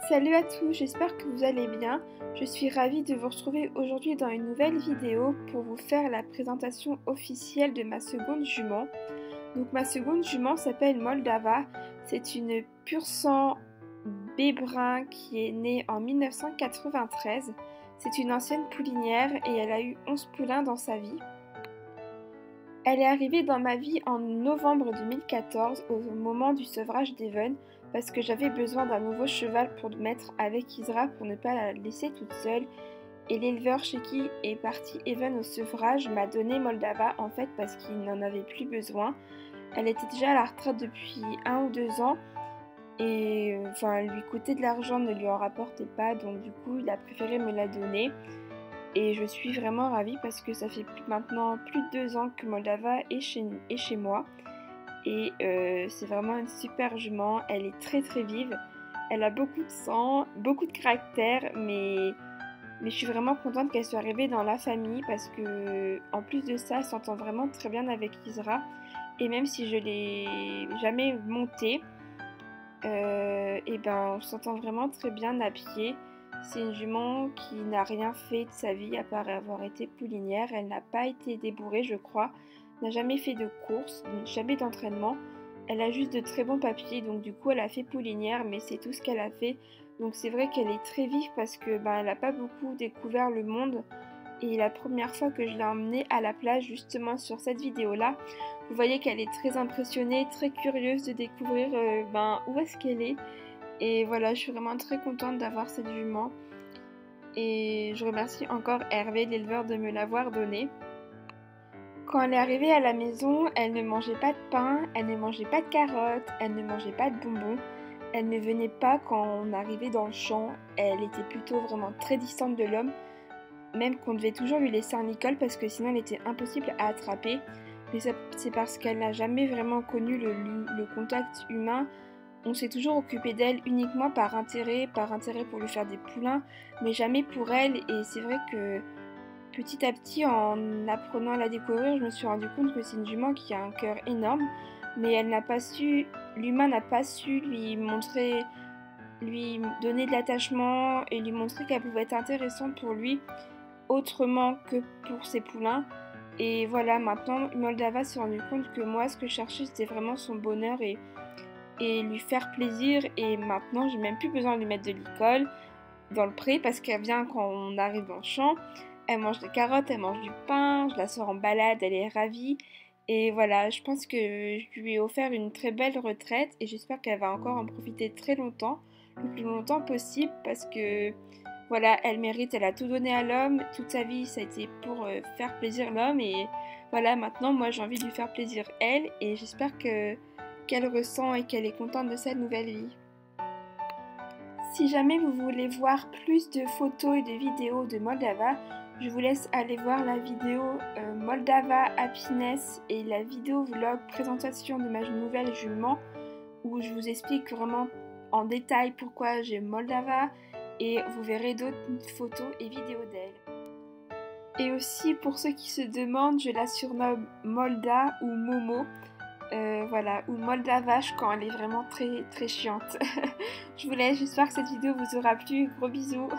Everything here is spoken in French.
Salut à tous, j'espère que vous allez bien. Je suis ravie de vous retrouver aujourd'hui dans une nouvelle vidéo pour vous faire la présentation officielle de ma seconde jument. Donc ma seconde jument s'appelle Moldava. C'est une pur sang bébrun qui est née en 1993. C'est une ancienne poulinière et elle a eu 11 poulains dans sa vie. Elle est arrivée dans ma vie en novembre 2014 au moment du sevrage d'Even parce que j'avais besoin d'un nouveau cheval pour mettre avec Isra pour ne pas la laisser toute seule et l'éleveur chez qui est parti Even au sevrage m'a donné Moldava en fait parce qu'il n'en avait plus besoin. Elle était déjà à la retraite depuis 1 ou 2 ans et lui coûtait de l'argent, ne lui en rapportait pas, donc du coup il a préféré me la donner. Et je suis vraiment ravie parce que ça fait maintenant plus de 2 ans que Moldava est chez moi. Et c'est vraiment une super jument, elle est très très vive. Elle a beaucoup de sang, beaucoup de caractère, mais je suis vraiment contente qu'elle soit arrivée dans la famille parce que en plus de ça, elle s'entend vraiment très bien avec Isra. Et même si je l'ai jamais montée, on s'entend vraiment très bien à pied. C'est une jument qui n'a rien fait de sa vie à part avoir été poulinière. Elle n'a pas été débourrée, je crois, n'a jamais fait de course, jamais d'entraînement. Elle a juste de très bons papiers, donc du coup elle a fait poulinière, mais c'est tout ce qu'elle a fait. Donc c'est vrai qu'elle est très vive parce que elle n'a pas beaucoup découvert le monde. Et la première fois que je l'ai emmenée à la plage, justement sur cette vidéo-là, vous voyez qu'elle est très impressionnée, très curieuse de découvrir où est-ce qu'elle est. Et voilà, je suis vraiment très contente d'avoir cette jument. Et je remercie encore Hervé, l'éleveur, de me l'avoir donnée. Quand elle est arrivée à la maison, elle ne mangeait pas de pain, elle ne mangeait pas de carottes, elle ne mangeait pas de bonbons. Elle ne venait pas quand on arrivait dans le champ. Elle était plutôt vraiment très distante de l'homme. Même qu'on devait toujours lui laisser un licol parce que sinon elle était impossible à attraper. Mais c'est parce qu'elle n'a jamais vraiment connu le contact humain. On s'est toujours occupé d'elle uniquement par intérêt pour lui faire des poulains, mais jamais pour elle. Et c'est vrai que petit à petit, en apprenant à la découvrir, je me suis rendu compte que c'est une jument qui a un cœur énorme, mais l'humain n'a pas su lui donner de l'attachement et lui montrer qu'elle pouvait être intéressante pour lui autrement que pour ses poulains. Et voilà, maintenant Moldava s'est rendu compte que moi, ce que je cherchais, c'était vraiment son bonheur et lui faire plaisir. Et maintenant, j'ai même plus besoin de lui mettre de licol dans le pré parce qu'elle vient quand on arrive dans le champ. Elle mange des carottes, elle mange du pain, je la sors en balade, elle est ravie. Et voilà, je pense que je lui ai offert une très belle retraite et j'espère qu'elle va encore en profiter très longtemps, le plus longtemps possible parce que voilà, elle mérite, elle a tout donné à l'homme, toute sa vie ça a été pour faire plaisir l'homme et voilà, maintenant moi j'ai envie de lui faire plaisir elle et j'espère qu'elle ressent et qu'elle est contente de sa nouvelle vie. Si jamais vous voulez voir plus de photos et de vidéos de Moldava, je vous laisse aller voir la vidéo Moldava Happiness et la vidéo vlog présentation de ma nouvelle jument où je vous explique vraiment en détail pourquoi j'ai Moldava et vous verrez d'autres photos et vidéos d'elle. Et aussi pour ceux qui se demandent, je la surnomme Molda ou Momo. Ou Moldavache quand elle est vraiment très très chiante. Je vous laisse, j'espère que cette vidéo vous aura plu. Gros bisous.